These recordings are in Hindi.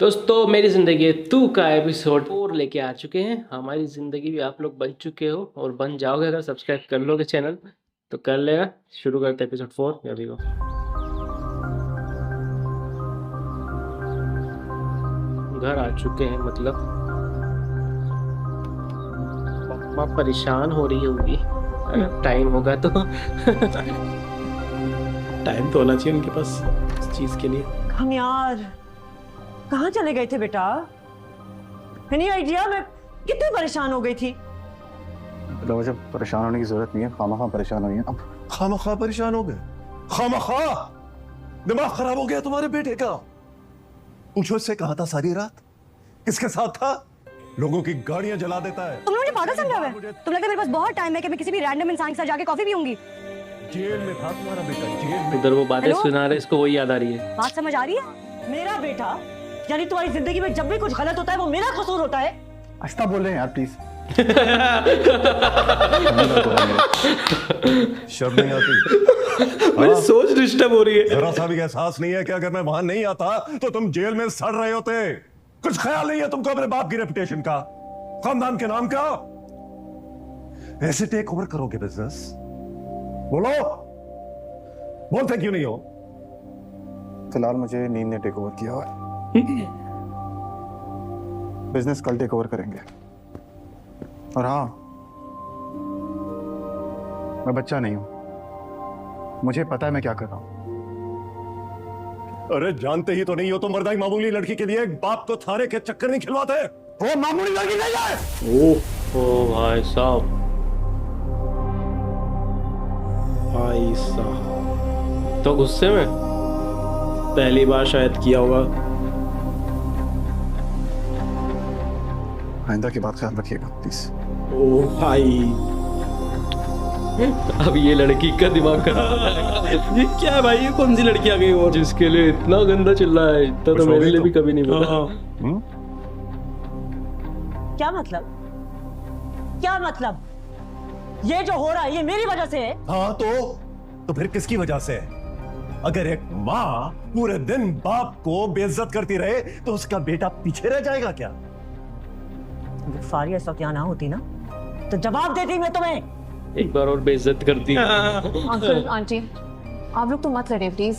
दोस्तों मेरी ज़िंदगी टू का एपिसोड 4 लेके आ चुके हैं। हमारी ज़िंदगी भी आप लोग बन चुके हो और बन जाओगे अगर सब्सक्राइब कर लोगे चैनल तो कर लेगा। शुरू करते एपिसोड 4 अभी को। घर आ चुके हैं मतलब मम्मा परेशान हो रही होगी अगर टाइम होगा तो। टाइम तो होना चाहिए उनके पास इस चीज के लिए। हम यार कहाँ चले गए थे बेटा? Any idea? मैं कितनी परेशान हो गई थी। तो मुझे परेशान होने की जरूरत नहीं है, खामखा परेशान हुई है। अब खामखा परेशान हो गए? खामखा दिमाग खराब हो गया तुम्हारे बेटे का। पूछो इससे कहाँ था सारी रात, किसके साथ था? लोगों की गाड़ियां जला देता है। तुम मुझे पागल समझा हुआ है? तुम लगता है मेरे पास बहुत टाइम है कि मैं किसी भी रैंडम इंसान के साथ जाके कॉफी पीऊंगी। जेल में था तुम्हारा बेटा, जेल में। उधर वो बातें हेलो? सुना रहे, इसको वही याद आ रही है। बात समझ आ रही है? मेरा बेटा यानी तुम्हारी जिंदगी में जब भी कुछ गलत होता है वो मेरा कसूर होता है। आहिस्ता बोल रहे हैं यार प्लीज। शर्म नहीं आती? मेरी सोच डिस्टर्ब हो रही है। जरा सा भी एहसास नहीं है कि अगर मैं वहां नहीं आता तो तुम जेल में सड़ रहे होते? कुछ ख्याल नहीं है तुमको अपने बाप की रेपुटेशन का, खानदान के नाम का? ऐसे टेक ओवर करोगे बिजनेस? बोलो, बोलते क्यों नहीं हो? फिलहाल मुझे नींद ने टेक ओवर किया हुआ है। बिजनेस कल टेक ओवर करेंगे। और हाँ, मैं बच्चा नहीं हूं, मुझे पता है मैं क्या कर रहा हूं। अरे जानते ही तो नहीं हो तुम मर्दाई मामूली लड़की के लिए एक बाप को थाने के चक्कर नहीं खिलवाते। वो मामूली लड़की नहीं है। ओ भाई साहब, भाई साहब तो गुस्से में पहली बार शायद किया होगा। आइंदा की बात ख्याल रखिएगा प्लीज। ओ भाई, अब ये लड़की का दिमाग खराब है। ये क्या है भाई? ये कौन सी लड़की आ गई? और जिसके लिए इतना गंदा चिल्ला है, इतना तो खुश हो मेरे गई लिए तुम? भी कभी नहीं बोला। क्या मतलब? क्या मतलब? ये जो हो रहा है ये मेरी वजह से है। हाँ तो फिर किसकी वजह से है? अगर एक माँ पूरे दिन बाप को बेइज्जत करती रहे तो उसका बेटा पीछे रह जाएगा क्या? अगर फारिया इस वक्त यहाँ ना होती ना तो जवाब देती मैं तुम्हें। एक बार और बेइज्जत करती। अंकल आंटी आप लोग तो मत लड़े प्लीज।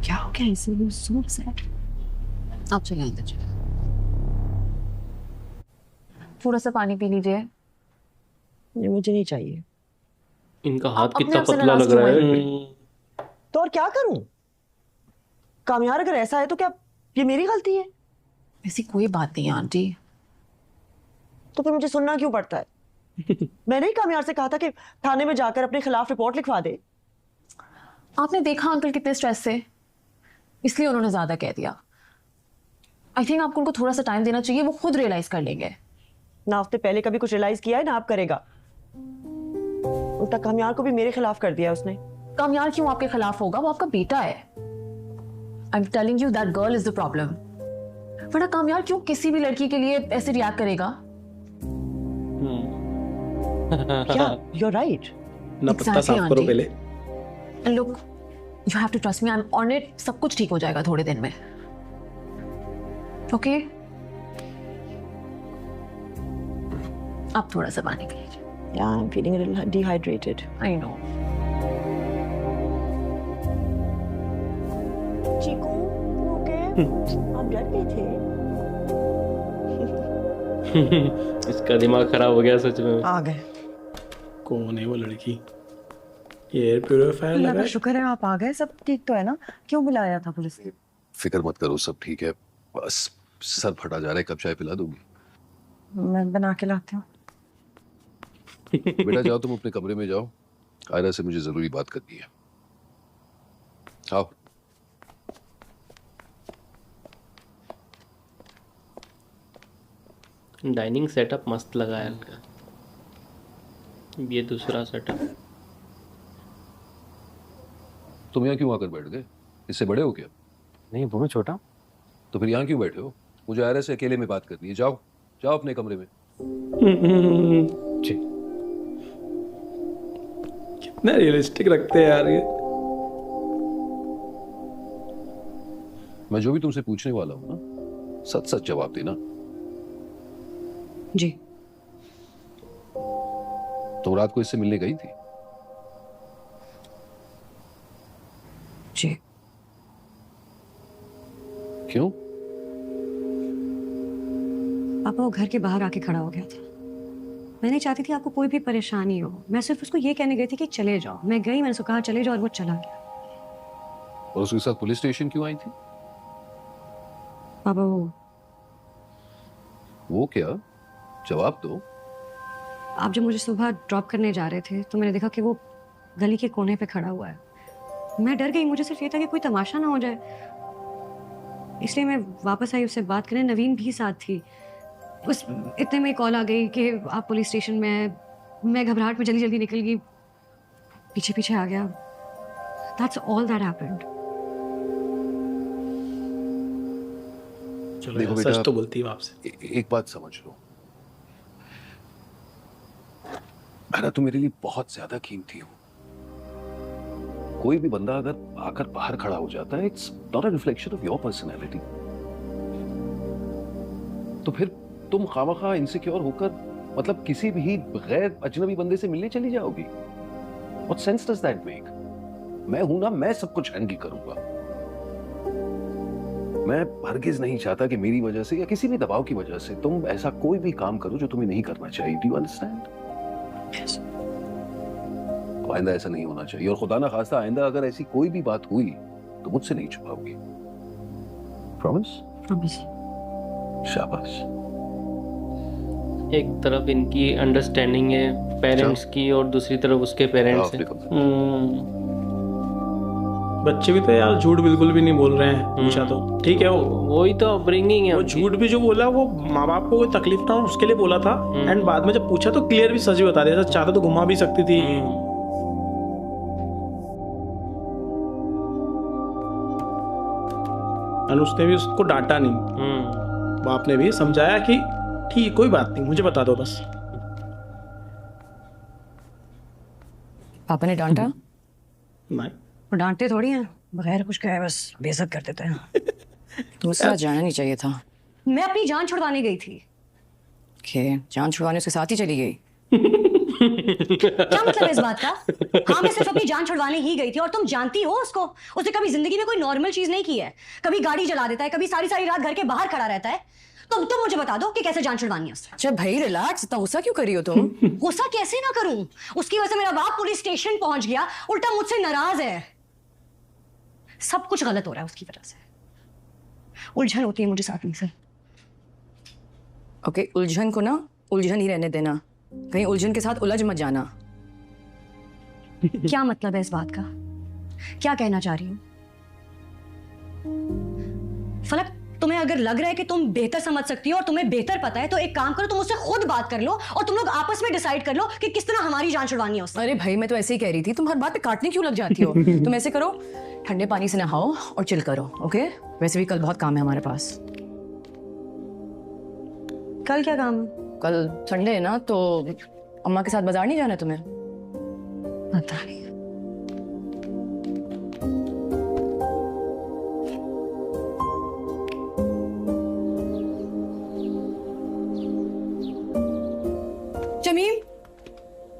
क्या हो गया इसे? आप चले अंदर चले। थोड़ा सा पानी पी लीजिए। ये मुझे नहीं चाहिए। इनका हाथ अपने कितना आप से पतला नाराज लग क्यों रहा है। तो और क्या करूं? कामयार अगर ऐसा है तो क्या ये मेरी गलती है? ऐसी कोई बात नहीं है आंटी। तो फिर मुझे सुनना क्यों पड़ता है? मैंने ही कामयार से कहा था कि थाने में जाकर अपने खिलाफ रिपोर्ट लिखवा दे। आपने देखा अंकल कितने स्ट्रेस से, इसलिए उन्होंने ज्यादा कह दिया। आई थिंक आपको उनको थोड़ा सा टाइम देना चाहिए, वो खुद रियलाइज कर लेंगे। ना हफ्ते पहले कभी कुछ रियलाइज किया है ना आप करेगा। उल्टा कामयार को भी मेरे खिलाफ कर दिया उसने। कामयार क्यों आपके खिलाफ होगा? वो आपका बेटा है। I am telling you that girl is the problem. वरना कामयार क्यों किसी भी लड़की के लिए ऐसे रिएक्ट करेगा? क्या? You're right. ना पत्ता Exactly, साफ करो आंटी। पहले। And look, you have to trust me, I am on it. सब कुछ ठीक हो जाएगा थोड़े दिन में। ओके आप थोड़ा सा पानी पी लीजिए। Yeah, I'm feeling a little dehydrated. I know. Chiku, okay? आप डर गए थे? इसका दिमाग खराब हो गया सच में। आ गए। कौन है वो लड़की? एयर प्यूरिफायर अल्लाह लगा का है? शुक्र है आप आ गए। सब ठीक तो है ना? क्यों बुलाया था पुलिस ने? फिक्र मत करो, सब ठीक है। बस सर फटा जा रहा है, कब चाय पिला दूंगी? मैं बना के लाती हूँ। बेटा जाओ, तुम अपने कमरे में जाओ, आयरा से मुझे जरूरी बात करनी है। आओ। डाइनिंग सेटअप मस्त लगा है इनका। ये दूसरा सेटअप। तुम यहाँ क्यों आकर बैठ गए? इससे बड़े हो क्या? नहीं वो भी छोटा। तो फिर यहाँ क्यों बैठे हो? मुझे आयरा से अकेले में बात करनी है। जाओ जाओ अपने कमरे में। जी कितना रियलिस्टिक रखते हैं यार ये। मैं जो भी तुमसे पूछने वाला हूं ना, सच सच जवाब देना। जी तुम रात को इससे मिलने गई थी? जी क्यों? पापा वो घर के बाहर आके खड़ा हो गया था। मैं नहीं चाहती थी आपको कोई भी परेशानी हो। मैं सिर्फ उसको ये कहने गई थी कि चले जाओ। मैं गई, मैंने उसको कहा चले जाओ और वो चला गया। और उसके साथ पुलिस स्टेशन क्यों आई थी? पापा वो क्या? जवाब दो। आप जब मुझे सुबह ड्रॉप करने जा रहे थे तो मैंने देखा कि वो गली के कोने पे खड़ा हुआ है। मैं डर गई, मुझे सिर्फ ये था कि कोई तमाशा ना हो जाए, इसलिए मैं वापस आई उससे बात करने। नवीन भी साथ थी। उस इतने में कॉल आ गई कि आप पुलिस स्टेशन में हैं। मैं घबराहट में जल्दी जल्दी निकल गई, पीछे पीछे आ गया। That's all that happened. चलो देखो यार, बेटा, सच तो बोलती है आपसे। एक बात समझ लो, मैं तुम मेरे लिए बहुत ज्यादा कीमती हो। कोई भी बंदा अगर आकर बाहर खड़ा हो जाता है, it's not a reflection of your personality. तो फिर तुम खामखा इनसिक्योर होकर मतलब किसी भी गैर अजनबी बंदे से मिलने चली जाओगी? What sense does that make? मैं हूं ना, मैं सब कुछ हैंडल करूंगा। मैं हरगिज नहीं चाहता कि मेरी वजह से या किसी भी दबाव की वजह से तुम ऐसा कोई भी काम करो जो तुम्हें नहीं करना चाहिए। Do you understand? तो आइंदा ऐसा नहीं होना चाहिए, और खुदा ना खास्ता आइंदा अगर ऐसी कोई भी बात हुई तो मुझसे नहीं छुपाओगी। प्रॉमिस? Promise. शाबाश। एक तरफ इनकी अंडरस्टैंडिंग है पेरेंट्स की और दूसरी तरफ उसके पेरेंट्स हैं। बच्चे भी तो यार झूठ बिल्कुल भी नहीं बोल रहे हैं। पूछा तो ठीक है, वो वही तो ब्रिंगिंग है वो उनकी। झूठ भी जो बोला वो माँ बाप को कोई तकलीफ ना हो उसके लिए बोला था। एंड बाद में जब पूछा तो क्लियर भी सच भी बता दिया। चाहता तो घुमा भी सकती थी। और उसने भी उसको डांटा नहीं। बाप ने भी समझाया कि ठीक कोई बात नहीं, मुझे बता दो बस। पापा ने डांटा? नहीं, वो डांटते थोड़ी हैं, बगैर कुछ कहे बस बेइज्जत कर देते हैं। तुमसे आज जाना नहीं चाहिए था। मैं अपनी जान छुड़वाने गई थी। के जान छुड़वाने उसके साथ ही चली गई। क्या मतलब है इस बात का? हाँ, मैं सिर्फ अपनी जान छुड़वाने ही गई थी। और तुम जानती हो उसको, उसने कभी जिंदगी में कोई नॉर्मल चीज नहीं की है। कभी गाड़ी जला देता है, कभी सारी सारी रात घर के बाहर खड़ा रहता है। तुम मुझे बता दो कि कैसे जान छुड़वानी है उससे। अच्छा भाई रिलैक्स, इतना गुस्सा क्यों कर रही हो तुम? गुस्सा कैसे ना करूं? उसकी वजह से मेरा बाप पुलिस स्टेशन पहुंच गया, उल्टा मुझसे नाराज है। सब कुछ गलत हो रहा है उसकी वजह से। उलझन होती है मुझे साथ में से। ओके, उलझन को ना उलझन ही रहने देना, कहीं उलझन के साथ उलझ मत जाना। क्या मतलब है इस बात का? क्या कहना चाह रही हूं? फलक, तुम्हें अगर लग रहा है कि तुम बेहतर समझ सकती हो और तुम्हें बेहतर पता है तो एक काम करो, तुम उससे खुद बात कर लो और तुम लोग आपस में डिसाइड कर लो कि किस तरह हमारी जान छुड़वानी है उससे। अरे भाई मैं तो ऐसे ही कह रही थी, तुम हर बात पे काटने क्यों लग जाती हो? तुम ऐसे करो, ठंडे पानी से नहाओ और चिल करो। ओके, वैसे भी कल बहुत काम है हमारे पास। कल क्या काम है? कल संडे है ना, तो अम्मा के साथ बाजार नहीं जाना है तुम्हें? पता नहीं। शमीम,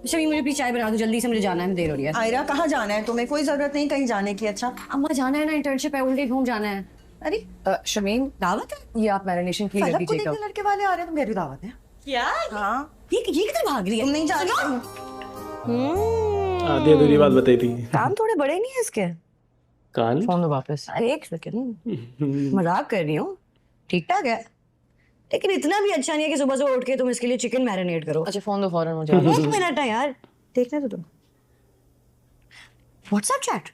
शमीम मुझे प्लीज चाय बना दो जल्दी से, मुझे जाना है, देर हो रही है। आयरा, कहाँ जाना है तुम्हें? कोई जरूरत नहीं कहीं जाने की। अच्छा, अम्मा जाना है ना, इंटर्नशिप है, उल्टे घूम जाना है। अरे शमीम, दावत है? ये आप मैरिनेशन की फलक कर को दीजिएगा। देखने लड़के वाले आ रहे हैं, तुम कह रही हो दावत है? क्या? हाँ, ये किधर भाग रही है? तुम नहीं जा रही? आधी अधूरी बात बताई थी। काम थोड़े बड़े नहीं है इसके। कान फोन दो वापस। अरे एक सेकंड, मजाक कर रही हूँ, ठीक ठाक है, लेकिन इतना भी अच्छा नहीं है कि सुबह से उठ के तुम इसके लिए चिकन मैरिनेट करो। अच्छा फोन दो फौरन मुझे। एक मिनट है यार, देखने तो तुम। WhatsApp chat?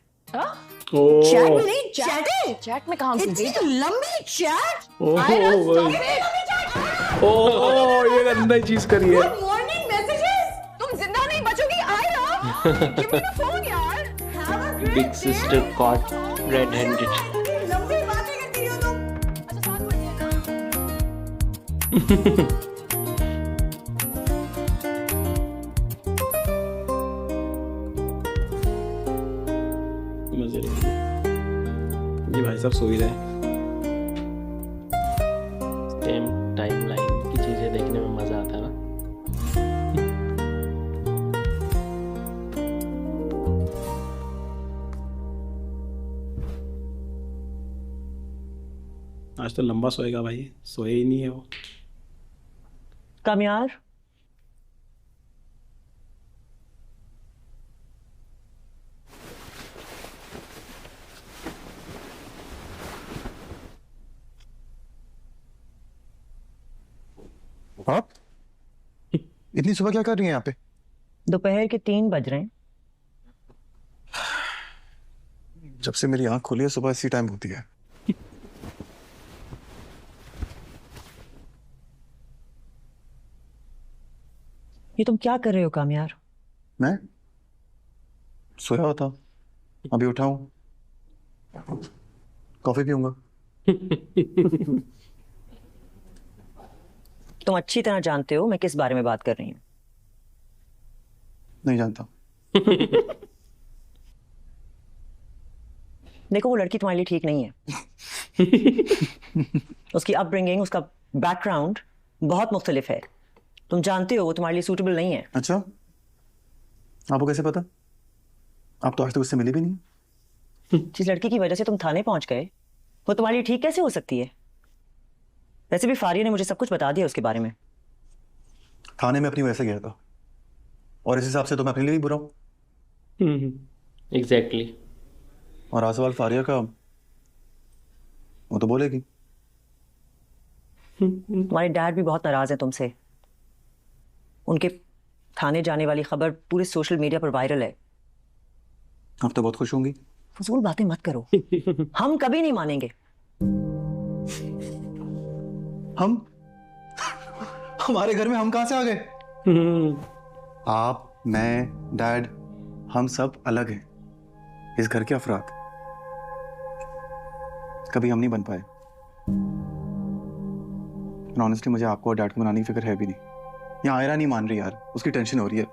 ओ चैट में नहीं, चैट चैट में कहाँ घुस गई? इतनी लंबी चैट। ओ ये गंदा चीज करी है। Good morning messages. तुम जिंदा नहीं बचोगी। Ayra, give me the phone यार। Have a great big sister caught red handed. लंबी बातें करती हो तुम। अच्छा 7 बजे ना। सब सो ही रहे। सेम टाइमलाइन की चीजें देखने में मजा आता है ना। आज तो लंबा सोएगा भाई, सोए ही नहीं है वो। कामयार, आप इतनी सुबह क्या कर रही हैं यहाँ पे? दोपहर के 3 बज रहे हैं। जब से मेरी आंख खुली है सुबह इसी टाइम होती है। ये तुम क्या कर रहे हो कामयार? मैं सोया हुआ था, अभी उठा हूँ, कॉफी पीऊंगा। तुम अच्छी तरह जानते हो मैं किस बारे में बात कर रही हूँ। नहीं जानता। देखो वो लड़की तुम्हारे लिए ठीक नहीं है। उसकी अपब्रिंगिंग, उसका बैकग्राउंड बहुत मुख्तलिफ है। तुम जानते हो वो तुम्हारे लिए सूटेबल नहीं है। अच्छा, आपको कैसे पता? आप तो आज तक उससे मिली भी नहीं। जिस लड़की की वजह से तुम थाने पहुंच गए वो तुम्हारे लिए ठीक कैसे हो सकती है? वैसे भी फारिया ने मुझे सब कुछ बता दिया उसके बारे में। थाने में अपनी वजह से गया था और इस हिसाब से तो मैं अपने लिए भी बुरा हूँ। एग्जैक्टली। और आज सवाल फारिया का, वो तो बोलेगी। तुम्हारे डैड भी बहुत नाराज है तुमसे। उनके थाने जाने वाली खबर पूरे सोशल मीडिया पर वायरल है। आप तो बहुत खुश होंगी। फजूल बातें मत करो। हम कभी नहीं मानेंगे। हम हमारे घर में हम कहां से आ गए? आप, मैं, डैड, हम सब अलग हैं। इस घर के अफराद कभी हम नहीं बन पाए। ऑनेस्टली मुझे आपको और डैड को मनाने की फिक्र है भी नहीं। यहाँ आयरा नहीं मान रही यार, उसकी टेंशन हो रही है।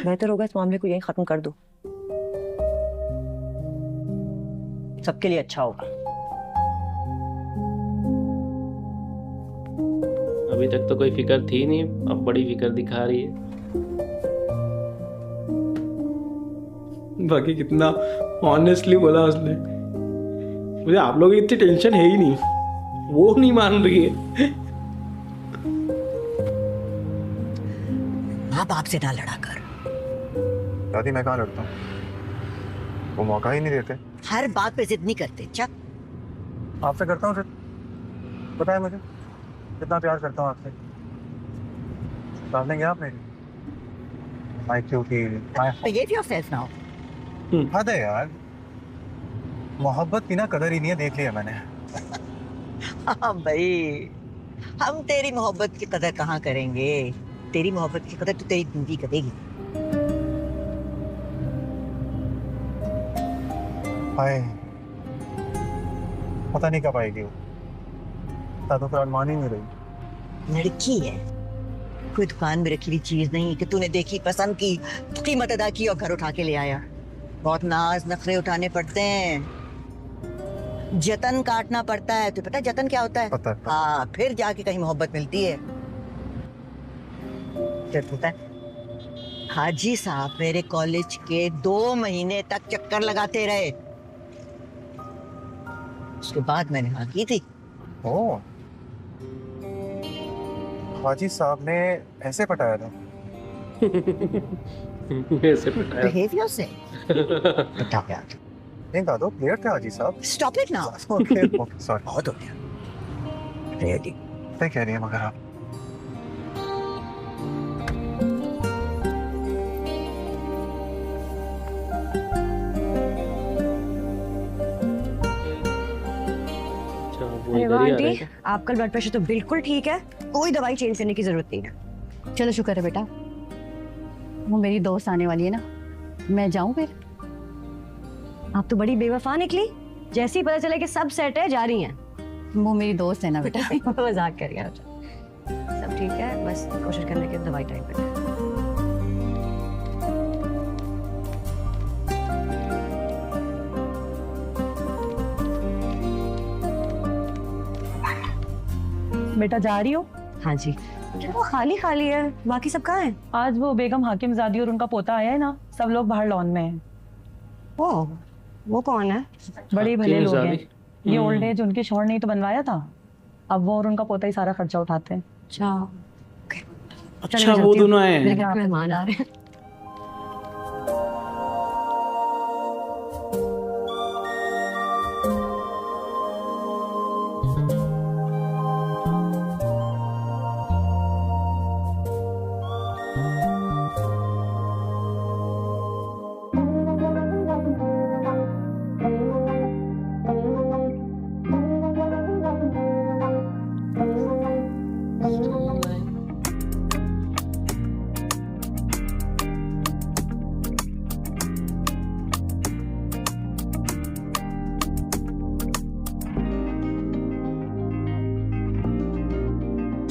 बेहतर होगा इस मामले को यहीं खत्म कर दो, सबके लिए अच्छा होगा। अभी तक तो कोई फिक्र थी नहीं, अब बड़ी फिक्र दिखा रही है। बाकी कितना ऑनेस्टली बोला उसने। मुझे आप लोगों की इतनी टेंशन है ही नहीं, वो नहीं मान रही है। माँ बाप से ना लड़ा कर। दादी मैं कहाँ लड़ता हूँ, वो मौका ही नहीं देते। हर बात पे जिद नहीं करते। अच्छा आपसे करता हूँ, फिर पता है मुझे कितना प्यार करता हूँ आपसे। डाल देंगे आप मेरी my cutie, my behave yourself now। हद है यार, मोहब्बत की ना कदर ही नहीं है, देख लिया मैंने। हाँ भाई, हम तेरी मोहब्बत की कदर कहाँ करेंगे? तेरी मोहब्बत की कदर तो तेरी बीवी करेगी। हाय, पता नहीं कब आएगी वो, तो फिर मान ही नहीं रही। लड़की है, कोई दुकान में रखी हुई चीज नहीं कि तूने देखी, पसंद की, कीमत अदा की और घर उठा के ले आया। बहुत नाज नखरे उठाने पड़ते हैं, जतन काटना पड़ता है। तो पता है जतन क्या होता है? पता है। हाँ, फिर जाके कहीं मोहब्बत मिलती है। फिर पता है हाजी साहब मेरे कॉलेज के 2 महीने तक चक्कर लगाते रहे, उसके बाद मैंने हाँ की थी। ओ, हाजी साहब ने ऐसे पटाया था। ऐसे पटाया। बिहेवियर से बता यार। नहीं दादो, क्लियर थे हाजी साहब। Stop it now. Okay okay sorry. बहुत हो गया। रेडी। क्या कह रही है मगर आप? अच्छा, वो अरे इधर वाह ही आ आंटी, रहा है। आपका ब्लड प्रेशर तो बिल्कुल ठीक है, कोई दवाई चेंज करने की जरूरत नहीं है। चलो शुक्र है बेटा, वो मेरी दोस्त आने वाली है ना, मैं जाऊं फिर? आप तो बड़ी बेवफा निकली, जैसे ही पता चला कि सब सेट है जा रही हैं। वो मेरी दोस्त है ना बेटा। मजाक कर रही हैं। सब ठीक है, बस कोशिश करने की दवाई टाइम पे। बेटा जा रही हो? हाँ जी। वो खाली खाली है, बाकी सब कहाँ है? आज वो बेगम हाकिमजादी और उनका पोता आया है ना, सब लोग बाहर लॉन में हैं। वो कौन है? बड़े भले लोग हैं। ये हम्म। ओल्ड एज उनके शौहर ने ही तो बनवाया था, अब वो और उनका पोता ही सारा खर्चा उठाते हैं। अच्छा वो दोनों आए हैं। मेरे मेहमान आ रहे हैं।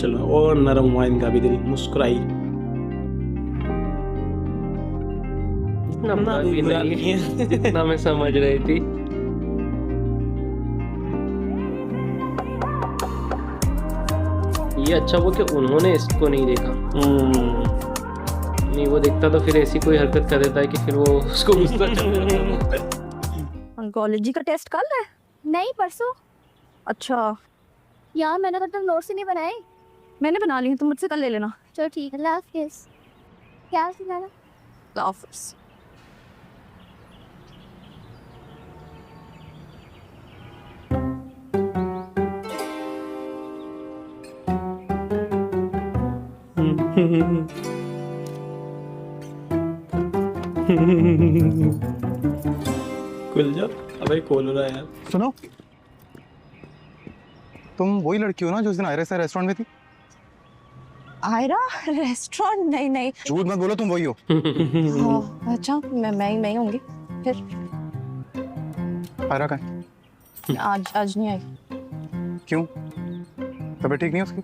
चलो और नरम हुआ इनका भी दिल, मुस्कुराई। इतना भी नहीं है जितना मैं समझ रही थी। ये अच्छा वो कि उन्होंने इसको नहीं देखा। नहीं वो देखता तो फिर ऐसी कोई हरकत कर देता है कि फिर वो उसको गुस्सा चढ़ जाता है। ऑन्कोलॉजी का टेस्ट कल है? नहीं परसों। अच्छा यार मैंने तो तुम नोट्स ही नहीं बनाए। मैंने बना ली है, तुम मुझसे कल ले लेना। चलो ठीक है, अल्लाह हाफिज़। क्या सिखाना? अल्लाह हाफिज़। खुल जा। अबे खोल रहा है यार। सुनो, तुम वही लड़की हो ना जो उस दिन आयरा से रेस्टोरेंट में थी? आयरा रेस्टोरेंट? नहीं नहीं। झूठ मत बोलो, तुम वही हो। हाँ, अच्छा मैं ही होंगी फिर। आयरा कहाँ है? आज नहीं आई। क्यों? तबीयत ठीक नहीं है उसकी?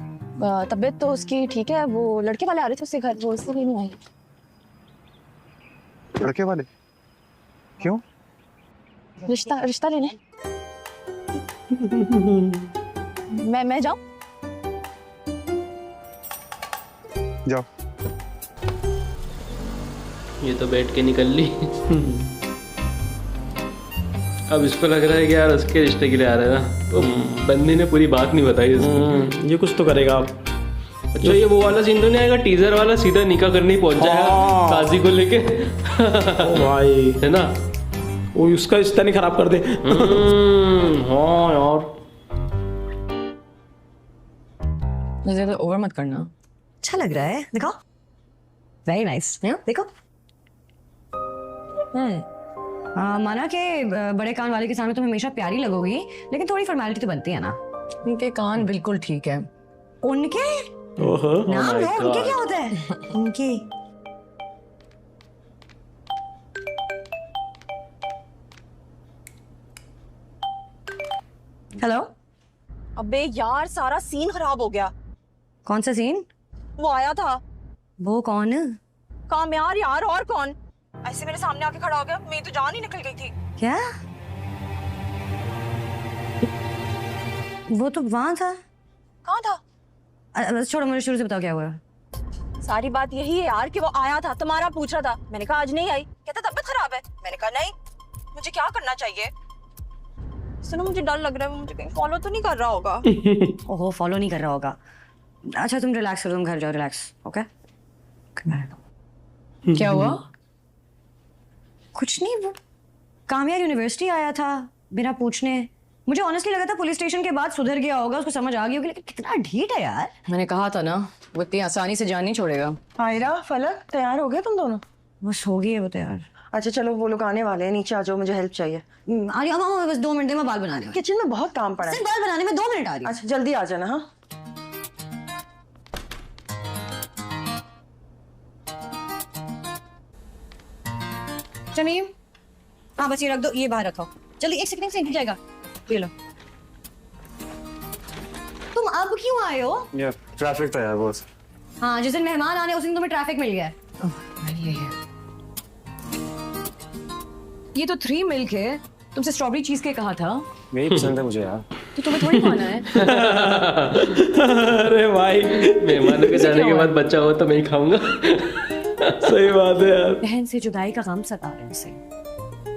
तबीयत तो उसकी ठीक है, वो लड़के वाले आ रहे थे उसके घर, वो इसलिए नहीं आई। लड़के वाले? क्यों? रिश्ता लेने। मैं जाऊं? जाओ। ये तो बैठ के निकल ली। अब इसको लग रहा है कि यार उसके रिश्ते के लिए आ रहा है ना, तो बंदी ने पूरी बात नहीं बताई इसको। ये कुछ तो करेगा अब। अच्छा ये वो वाला सीन तो नहीं आएगा, टीजर वाला सीधा निकाह करने ही पहुंच जाएगा काजी को लेके। ओ भाई है ना, वो उसका रिश्ता नहीं खराब कर दे। हाँ यार मुझे तो ओवर मत करना। अच्छा लग रहा है, दिखाओ। Very nice. देखो। माना कि बड़े कान वाले के सामने तुम हमेशा प्यारी लगोगी, लेकिन थोड़ी फॉर्मेलिटी तो बनती है ना। उनके कान बिल्कुल ठीक है। उनके ओहो नाम लो, उनके क्या होता है? उनके हेलो। अबे यार सारा सीन खराब हो गया। कौन सा सीन? वो आया था। वो कौन? कामयार यार, और कौन? ऐसे मेरे सामने आके खड़ा हो गया, मेरी तो जान ही निकल गई थी। क्या? वो तो वहां था। कहाँ था? छोड़ो, मुझे शुरू से बताओ क्या हुआ। सारी बात यही है यार कि वो आया था, तुम्हारा पूछ रहा था। मैंने कहा आज नहीं आई, कहता तबीयत खराब है। मैंने कहा नहीं, मुझे क्या करना चाहिए? सुनो मुझे डर लग रहा है, वो मुझे कहीं फॉलो तो नहीं कर रहा होगा। ओहो, फॉलो नहीं कर रहा होगा। अच्छा तुम रिलैक्स करो, तुम घर जाओ, रिलैक्स। ओके क्या हुआ? कुछ नहीं, वो कामयाब यूनिवर्सिटी आया था बिना पूछने। मुझे ऑनेस्टली लगा था पुलिस स्टेशन के बाद सुधर गया होगा, उसको समझ आ गई होगी, लेकिन कितना ढीठ है यार। मैंने कहा था ना, वो इतनी आसानी से जान नहीं छोड़ेगा। आयरा, फलक, तैयार हो गए तुम दोनों? बस हो गई है वो तो यार। अच्छा चलो, वो लोग आने वाले हैं, नीचे आ जाओ, मुझे हेल्प चाहिए। आ रही हूँ, बस 2 मिनट दे, मैं बाल बना रही हूँ। किचन में बहुत काम पड़ा है। सिर्फ बाल बनाने में 2 मिनट आ रही हूँ। अच्छा जल्दी आ जाना। हाँ जमीन, हाँ बस ये रख दो, ये बाहर रखो। जल्दी, 1 सेकंड से निकल जाएगा। ये लो। तुम अब क्यों आए हो? यार ट्रैफिक था यार बॉस। हाँ, जिस दिन मेहमान आने उस दिन तुम्हें ट्रैफिक मिल गया। ये तो 3 मिल्क है, तुमसे स्ट्रॉबेरी चीज के कहा था। यही पसंद है मुझे यार। तो तुम्हें थोड़ी खाना है। अरे भाई मेहमानों के जाने के बाद बच्चा हो तो मैं ही खाऊंगा। सही बात है यार। बहन से जुदाई का गम सता रहा है उसे।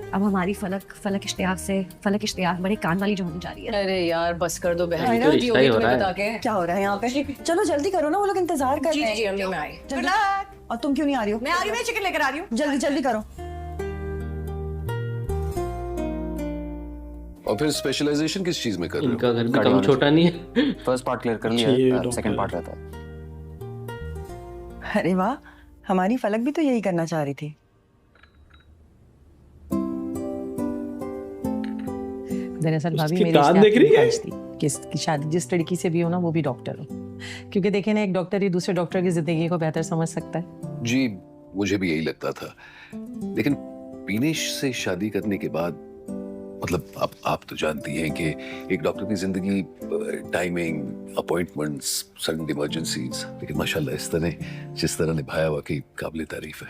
अब हमारी फलक इश्तियाक बड़े कान वाली जो होने जा रही है। अरे यार बस कर दो बहन, तो रिश्ता ही हो रहा है। बता के। क्या हो रहा है यहाँ पे? चलो जल्दी करो ना, वो लोग इंतजार कर जी रहे जी हैं। अम्मी मैं आई। जल्दी। और तुम क्यों नहीं आ रही हो? मैं आ रही हूँ, मैं चिकन लेकर आ रही हूँ। जल्दी जल्दी करो। और फिर स्पेशलाइजेशन किस चीज में कर रहे हो? इनका घर भी कम छोटा नहीं है। फर्स्ट पार्ट क्लियर कर लिया है, सेकंड पार्ट रहता है। अरे वाह, हमारी फलक भी तो यही करना चाह रही थी। दरअसल भाभी उसकी मेरी दांत देख रही है? ख्वाहिश थी कि इसकी शादी जिस लड़की से भी हो ना वो भी डॉक्टर हो, क्योंकि देखे ना एक डॉक्टर ही दूसरे डॉक्टर की जिंदगी को बेहतर समझ सकता है। जी मुझे भी यही लगता था, लेकिन विनेश से शादी करने के बाद मतलब आप तो जानती हैं कि एक डॉक्टर की जिंदगी, टाइमिंग, अपॉइंटमेंट्स, सडन इमरजेंसीज, लेकिन माशाल्लाह इस तरह जिस तरह निभाया वाकई काबिल तारीफ है।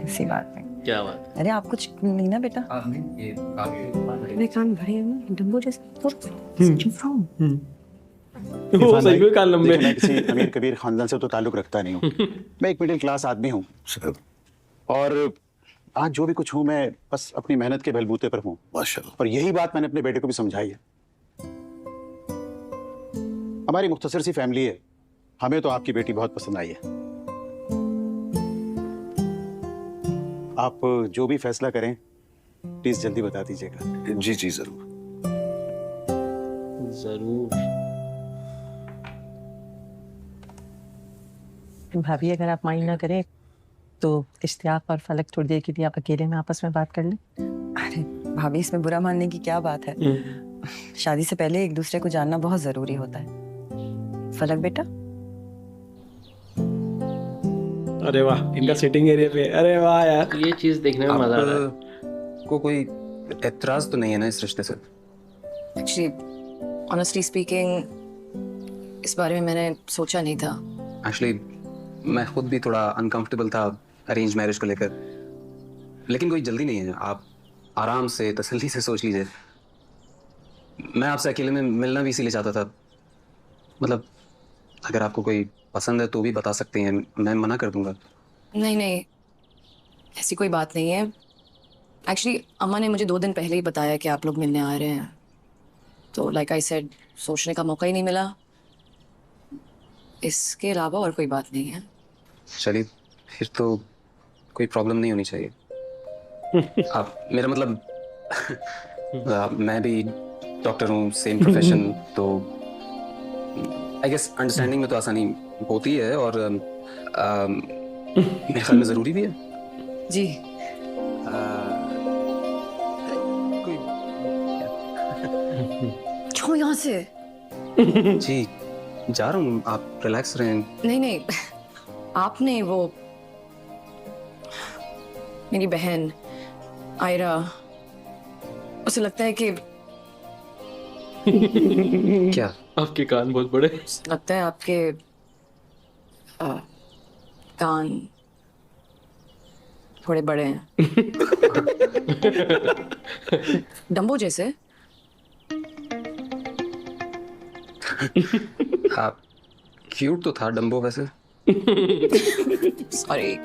ऐसी बात नहीं। क्या बात अरे आप कुछ नहीं ना बेटा? मेरे कान भरे हैं ना डम्बो जैसे। वो सही में कान लंबे। मैं किसी अमीर कबीर खानदान से तो ताल्लुक रखता नहीं हूँ। मैं एक मिडिल क्लास आदमी हूँ और आज जो भी कुछ हूँ मैं बस अपनी मेहनत के बलबूते पर हूँ माशाल्लाह। और यही बात मैंने अपने बेटे को भी समझाई है। हमारी मुख्तसर सी फैमिली है, हमें तो आपकी बेटी बहुत पसंद आई है। आप जो भी फैसला करें प्लीज जल्दी बता दीजिएगा। जी जी जरूर। जरूर। भाभी अगर आप माइंड ना करें तो इश्तियाक और फलक थोड़ी देर के लिए आप अकेले में आपस में बात कर लें। अरे भाभी, इसमें बुरा मानने की क्या बात है? शादी से पहले एक दूसरे को जानना बहुत जरूरी होता है। फलक बेटा। अरे वाह, इनका सिटिंग एरिया पे। अरे वाह यार, ये चीज देखने में मजा आ रहा है। को कोई एतराज तो नहीं है ना इस रिश्ते से? एक्चुअली ऑनेस्टली स्पीकिंग इस बारे में मैंने सोचा नहीं था। एक्चुअली मैं खुद भी थोड़ा अनकंफर्टेबल था अरेंज मैरिज को लेकर, लेकिन कोई जल्दी नहीं है। आप आराम से तसल्ली से सोच लीजिए। मैं आपसे अकेले में मिलना भी इसीलिए चाहता था। मतलब अगर आपको कोई पसंद है तो भी बता सकते हैं, मैं मना कर दूंगा। नहीं नहीं ऐसी कोई बात नहीं है। एक्चुअली अम्मा ने मुझे 2 दिन पहले ही बताया कि आप लोग मिलने आ रहे हैं, तो लाइक आई सेड सोचने का मौका ही नहीं मिला। इसके अलावा और कोई बात नहीं है। चलिए फिर तो कोई प्रॉब्लम नहीं होनी चाहिए। आप मेरा मतलब मैं भी डॉक्टर हूँ, सेम प्रोफेशन, तो आई गेस अंडरस्टैंडिंग में तो आसानी होती है और मेरे ख्याल में ज़रूरी भी है। जी क्यों यहाँ से? जी जा रहा हूँ, आप रिलैक्स रहें। नहीं नहीं आपने वो मेरी बहन आयरा, उसे लगता है कि क्या आपके कान बहुत बड़े। लगता है आपके कान थोड़े बड़े हैं। डम्बो जैसे। आप क्यूट तो था डम्बो वैसे। सॉरी।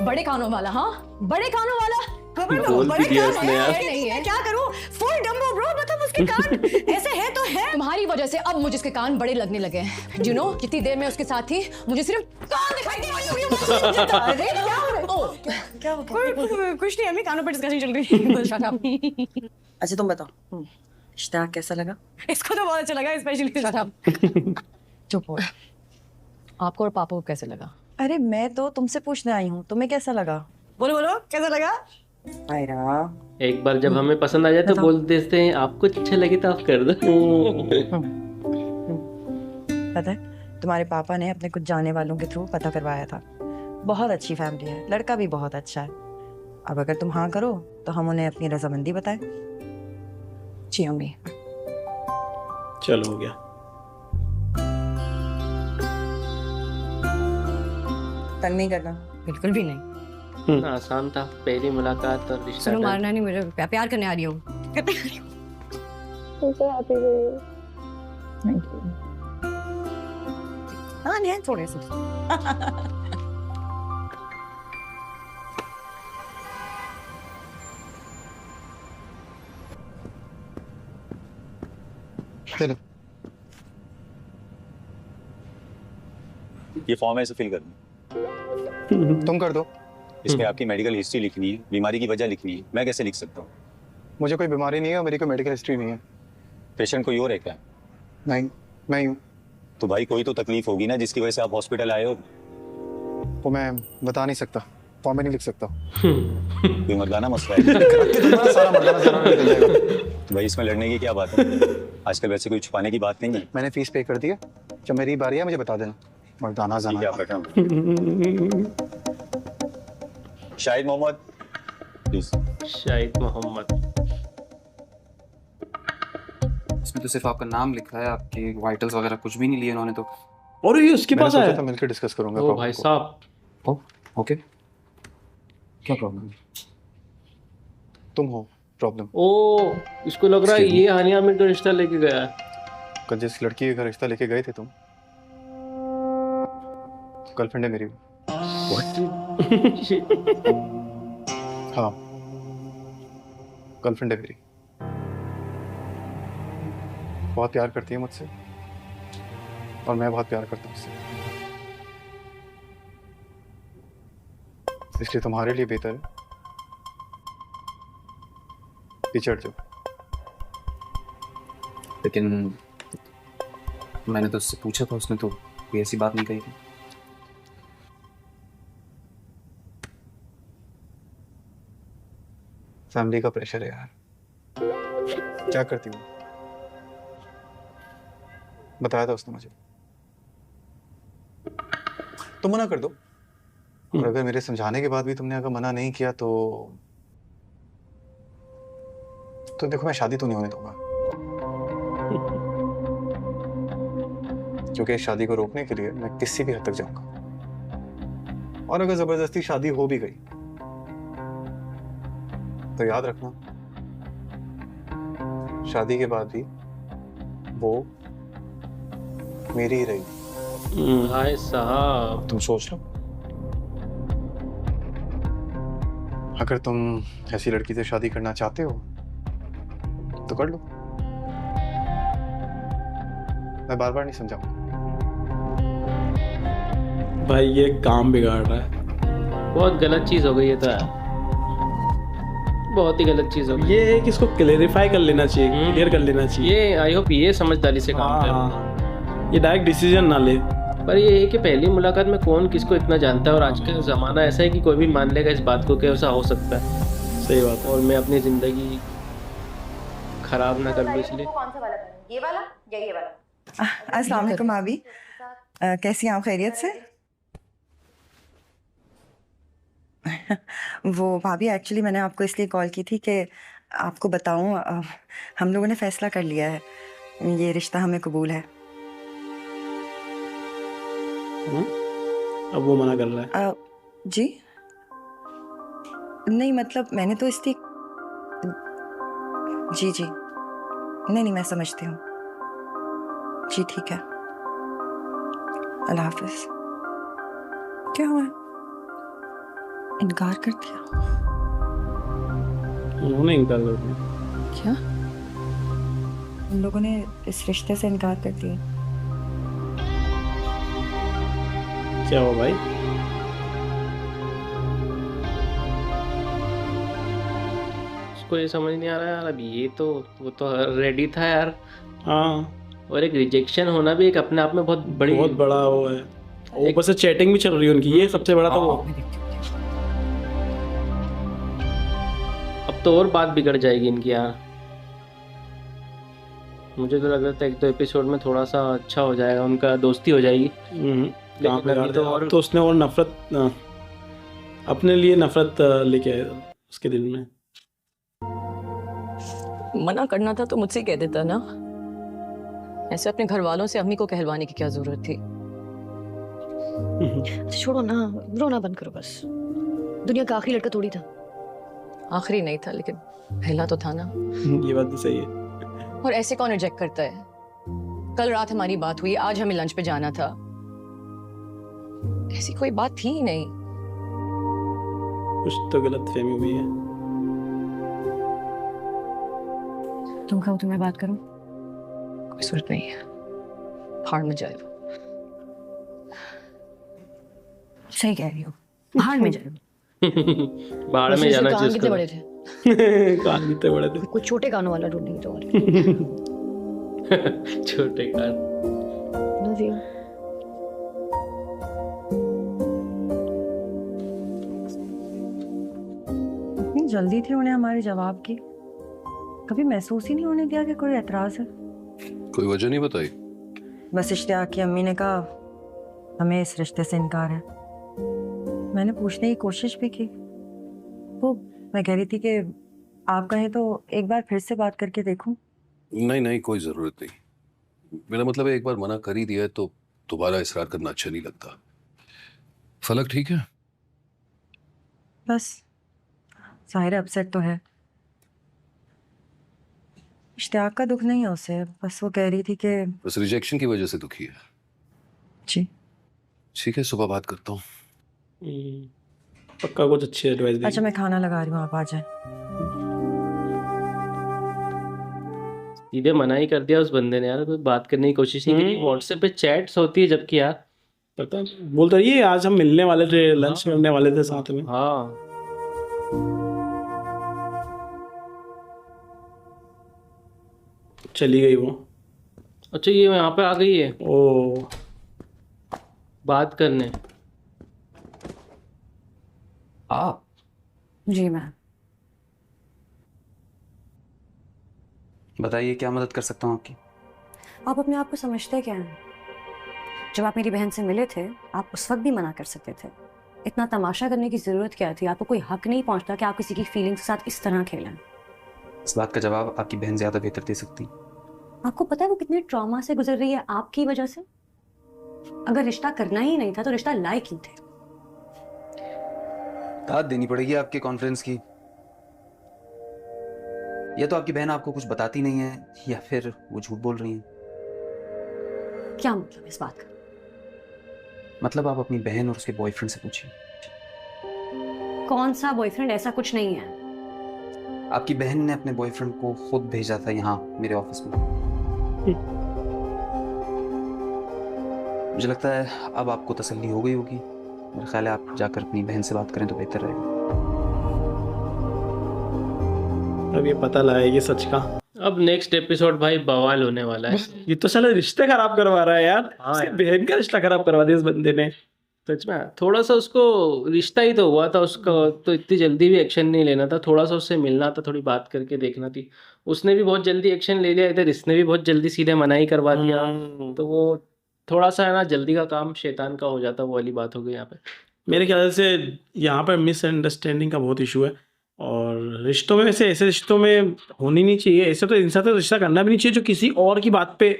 बड़े कानों वाला, हाँ बड़े कानों वाला। बोल भी दिया इसने यार। नहीं है। क्या करूं? फुल डम्बो ब्रो, मतलब उसके कान ऐसे है तो है। तुम्हारी वजह से अब मुझे इसके कान बड़े लगने लगे हैं। यू नो जितनी देर में उसके साथ थी मुझे सिर्फ कान दिखाई दे। अरे क्या हो रहा है? क्या हो गया? कुछ नहीं अम्मी, कानों पर डिस्कशन चल रही है। अच्छा तुम बताओ, इश्तियाक कैसा लगा? इसको तो बहुत अच्छा लगा, स्पेशली। चुप हो। आपको और पापा को कैसे लगा? अरे मैं तो तुमसे पूछने आई हूँ, तुम्हें कैसा लगा? बोलो बोलो कैसा लगा? आयरा, एक बार जब हमें पसंद आ जाए तो बोल देते हैं आपको अच्छा लगे तो आप कर दो। पता है तुम्हारे पापा ने अपने कुछ जाने वालों के थ्रू पता करवाया था। बहुत अच्छी फैमिली है, लड़का भी बहुत अच्छा है। अब अगर तुम हाँ करो तो हम उन्हें अपनी रजामंदी बताएं। जी अम्मी। चलो हो गया। तंग नहीं करना। बिल्कुल भी नहीं। आसान था, पहली मुलाकात और रिश्ता सुनो, डन। मारना नहीं, मुझे प्यार करने आ रही हूँ। हाँ नहीं थोड़े से। चलो ये फॉर्म है, इसे फिल कर दो। तुम कर दो। इसमें आपकी मेडिकल हिस्ट्री लिखनी है, बीमारी की वजह लिखनी है। मैं कैसे लिख सकता हूँ? मुझे कोई बीमारी नहीं है, मेरी कोई मेडिकल हिस्ट्री नहीं है। पेशेंट कोई और है क्या? नहीं, मैं हूँ। तो भाई कोई तो तकलीफ होगी ना जिसकी वजह से आप हॉस्पिटल आए हो। वो मैं बता नहीं सकता, फॉर्म में नहीं लिख सकता। कोई मर्दाना मसला है। सारा मर्दाना निकल जाएगा। तो भाई इसमें लड़ने की क्या बात है? आजकल वैसे कोई छुपाने की बात नहीं है। मैंने फीस पे कर दी है, जब मेरी बारी है मुझे बता देना। मर्दाना जाना क्या? शाहिद मोहम्मद प्लीज। शाहिद मोहम्मद। इसमें तो सिर्फ आपका नाम लिखा है, आपकी वाइटल्स वगैरह कुछ भी नहीं लिए उन्होंने तो। और ये उसके पास आया था, मिलकर डिस्कस करूंगा। ओ भाई साहब। ओके, क्या प्रॉब्लम? तुम हो प्रॉब्लम। ओ, इसको लग रहा है ये हानिया में तो रिश्ता लेके गया है। कल जिस लड़की के घर रिश्ता लेके गए थे तुम, गर्लफ्रेंड है मेरी। हाँ, गर्लफ्रेंड है मेरी। बहुत प्यार करती है मुझसे और मैं बहुत प्यार करता हूँ उससे। इसलिए तुम्हारे लिए बेहतर है पिछड़ जाओ। लेकिन मैंने तो उससे पूछा था, उसने तो कोई ऐसी बात नहीं कही थी। फैमिली का प्रेशर है यार, क्या करती हूँ? बताया था उसने मुझे। तुम मना कर दो, और अगर मेरे समझाने के बाद भी तुमने अगर मना नहीं किया तो देखो मैं शादी तो नहीं होने दूंगा। क्योंकि इस शादी को रोकने के लिए मैं किसी भी हद तक जाऊंगा, और अगर जबरदस्ती शादी हो भी गई तो याद रखना शादी के बाद भी वो मेरी ही रहेगी। भाई साहब, तुम सोच लो, अगर तुम ऐसी लड़की से शादी करना चाहते हो तो कर लो। मैं बार बार नहीं समझाऊंगा। भाई ये काम बिगाड़ रहा है। बहुत गलत चीज हो गई है तो यार, बहुत ही गलत चीज हो गई। ये है कि इसको क्लेरिफाई कर लेना चाहिए, क्लियर कर लेना चाहिए। ये आई होप ये समझदारी से काम करे, हाँ, ये डायरेक्ट डिसीजन ना ले। पर ये है कि पहली मुलाकात में कौन किसको इतना जानता है, और आज का ज़माना ऐसा है कि कोई भी मान लेगा इस बात को कि ऐसा हो सकता है। सही बात है। और मैं अपनी ज़िंदगी खराब ना कर लूँ इसलिए। कौन सा वाला पहनूं? ये वाला या ये वाला? अस्सलाम वालेकुम भाभी, कैसी हैं आप? खैरियत से? वो भाभी एक्चुअली मैंने आपको इसलिए कॉल की थी कि आपको बताऊं, हम लोगों ने फैसला कर लिया है, ये रिश्ता हमें कबूल है। अब वो मना कर रहा है। जी नहीं, मतलब मैंने तो इसलिए जी जी नहीं मैं समझती हूँ जी। ठीक है, अल्लाह हाफिज। क्या हुआ? इनकार कर दिया? उन्होंने इनकार कर दिया। क्या? उन लोगों ने इस रिश्ते से इनकार कर दिया? क्या हुआ भाई? उसको ये समझ नहीं आ रहा यार। अब ये तो वो तो रेडी था यार। हाँ, और एक रिजेक्शन होना भी एक अपने आप में बहुत बड़ा वो है। ऊपर से चैटिंग भी चल रही है उनकी, ये सबसे बड़ा तो वो। अब तो और बात बिगड़ जाएगी इनकी यार। मुझे तो लग रहा था एक दो एपिसोड में थोड़ा सा अच्छा हो जाएगा, उनका दोस्ती हो जाएगी। लेकिन अभी तो और तो उसने और नफरत, अपने लिए नफरत लेके आया उसके दिल में। मना करना था तो मुझसे कह देता ना। ऐसे अपने घर वालों से अम्मी को कहलवाने की क्या जरूरत थी? छोड़ो ना, रोना बंद करो बस। दुनिया का आखिरी लड़का थोड़ी था। आखिरी नहीं था, लेकिन पहला तो था ना। ये बात तो सही है। और ऐसे कौन रिजेक्ट करता है? कल रात हमारी बात हुई, आज हमें लंच पे जाना था। ऐसी कोई बात थी ही नहीं। कुछ तो गलतफहमी हुई है। तुम कहो तो मैं बात करूं? कोई जरूरत नहीं है, भाड़ में जाए। सही कह रही हो, भाड़ में जाए। बाहर में जाना कान चाहिए कितने उसको। बड़े थे? कान कितने बड़े थे। कुछ छोटे कानों वाला ढूंढेंगे तुम्हारे। छोटे कान। Love you. इतनी जल्दी थी उन्हें हमारे जवाब की। कभी महसूस ही नहीं होने दिया कि कोई एतराज है। कोई वजह नहीं बताई? बस इश्तियाक की अम्मी ने कहा हमें इस रिश्ते से इनकार है। मैंने पूछने की कोशिश भी की। वो मैं कह रही थी कि आप कहें तो एक बार फिर से बात करके देखूं। नहीं नहीं, कोई जरूरत नहीं। मेरा मतलब है एक बार मना कर ही दिया है तो दोबारा इसरार करना अच्छा नहीं लगता। फलक ठीक है? बस जाहिर अपसेट तो है। इश्तियाक का दुख नहीं है उसे, बस वो कह रही थी कि बस रिजेक्शन की वजह से दुखी है। जी ठीक है, सुबह बात करता हूँ। पक्का कुछ अच्छी एडवाइस देगी। अच्छा मैं खाना लगा रही हूँ, आप आ जाए। सीधे मना ही कर दिया उस बंदे ने यार, कोई बात करने की कोशिश नहीं की। व्हाट्सएप पे चैट्स होती है जबकि यार। पता बोलता ये आज हम मिलने वाले थे, लंच करने वाले थे साथ में। हाँ चली गई वो। अच्छा ये यहाँ पे आ गई है ओ बात करने। आप जी मैम। बताइए क्या मदद कर सकता हूँ आपकी? आप अपने आप को समझते क्या हैं? जब आप मेरी बहन से मिले थे, आप उस वक्त भी मना कर सकते थे। इतना तमाशा करने की जरूरत क्या थी? आपको कोई हक नहीं पहुंचता कि आप किसी की फीलिंग्स के साथ इस तरह खेलें। इस बात का जवाब आपकी बहन ज्यादा बेहतर दे सकती। आपको पता है वो कितने ट्रॉमा से गुजर रही है आपकी वजह से? अगर रिश्ता करना ही नहीं था तो रिश्ता लाए क्यों थे? दाद देनी पड़ेगी आपके कॉन्फ्रेंस की। या तो आपकी बहन आपको कुछ बताती नहीं है या फिर वो झूठ बोल रही है। क्या मतलब इस बात का? मतलब आप अपनी बहन और उसके बॉयफ्रेंड से पूछिए। कौन सा बॉयफ्रेंड? ऐसा कुछ नहीं है। आपकी बहन ने अपने बॉयफ्रेंड को खुद भेजा था यहाँ मेरे ऑफिस में। मुझे लगता है अब आपको तसल्ली हो गई होगी। मेरा ख्याल है आप जाकर अपनी बहन से बात करें तो बेहतर रहेगा। अब ये पता लगाएगी सच का। अब नेक्स्ट एपिसोड भाई बवाल होने वाला है। ये तो साला रिश्ते खराब करवा रहा है यार। हाँ उसके यार। बहन का रिश्ता खराब करवा दिया इस बंदे ने। सच में थोड़ा सा उसको रिश्ता ही तो हुआ था उसका, तो इतनी जल्दी भी एक्शन नहीं लेना था। थोड़ा सा उससे मिलना था, थोड़ी बात करके देखना थी। उसने भी बहुत जल्दी एक्शन ले लिया, इधर इसने भी बहुत जल्दी सीधे मना ही करवा दिया। तो वो थोड़ा सा है ना, जल्दी का काम शैतान का हो जाता, वो वाली बात हो गई यहाँ पे। मेरे ख्याल से यहाँ पर मिसअंडरस्टैंडिंग का बहुत इशू है। और रिश्तों में वैसे ऐसे रिश्तों में होनी नहीं चाहिए। ऐसे तो इंसान तो रिश्ता करना भी नहीं चाहिए जो किसी और की बात पे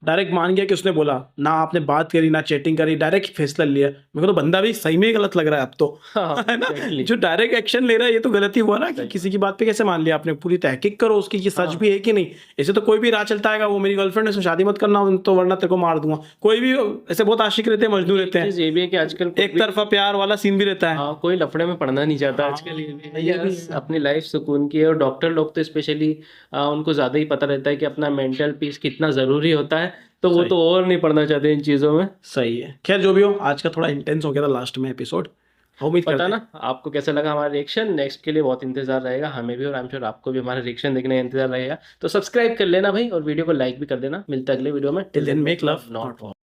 डायरेक्ट मान गया कि उसने बोला ना, आपने बात करी ना चैटिंग करी, डायरेक्ट फैसला लिया। मेरे को तो बंदा भी सही में गलत लग रहा है अब तो। हाँ, है ना, exactly. जो डायरेक्ट एक्शन ले रहा है ये तो गलत ही हुआ ना कि किसी की बात पे कैसे मान लिया आपने। पूरी तहकीक करो उसकी कि सच भी है कि नहीं। ऐसे तो कोई भी राह चलता है वो मेरी गर्लफ्रेंड है उससे शादी मत करना तो वरना तेरे को मार दूंगा। कोई भी ऐसे बहुत आशिक रहते हैं, मजनू रहते हैं। चीज़ ये भी है कि आजकल एक तरफा प्यार वाला सीन भी रहता है। हाँ, कोई लफड़े में पड़ना नहीं चाहता आजकल। ये भी है, बस अपनी लाइफ सुकून की है। और डॉक्टर लोग तो स्पेशली उनको ज़्यादा ही पता रहता है कि अपना मेंटल पीस कितना ज़रूरी होता है, तो वो तो और नहीं पढ़ना चाहते इन चीज़ों में। सही है। खैर जो भी हो, आज का थोड़ा इंटेंस हो गया था लास्ट में एपिसोड। उम्मीद करते पता हैं ना आपको कैसा लगा हमारा रिएक्शन। नेक्स्ट के लिए बहुत इंतजार रहेगा हमें भी, और आई एम श्योर आपको भी हमारा रिएक्शन देखने का इंतजार रहेगा। तो सब्सक्राइब कर लेना भाई, और वीडियो को लाइक भी कर देना। मिलता है अगले वीडियो में। Till then make love not war.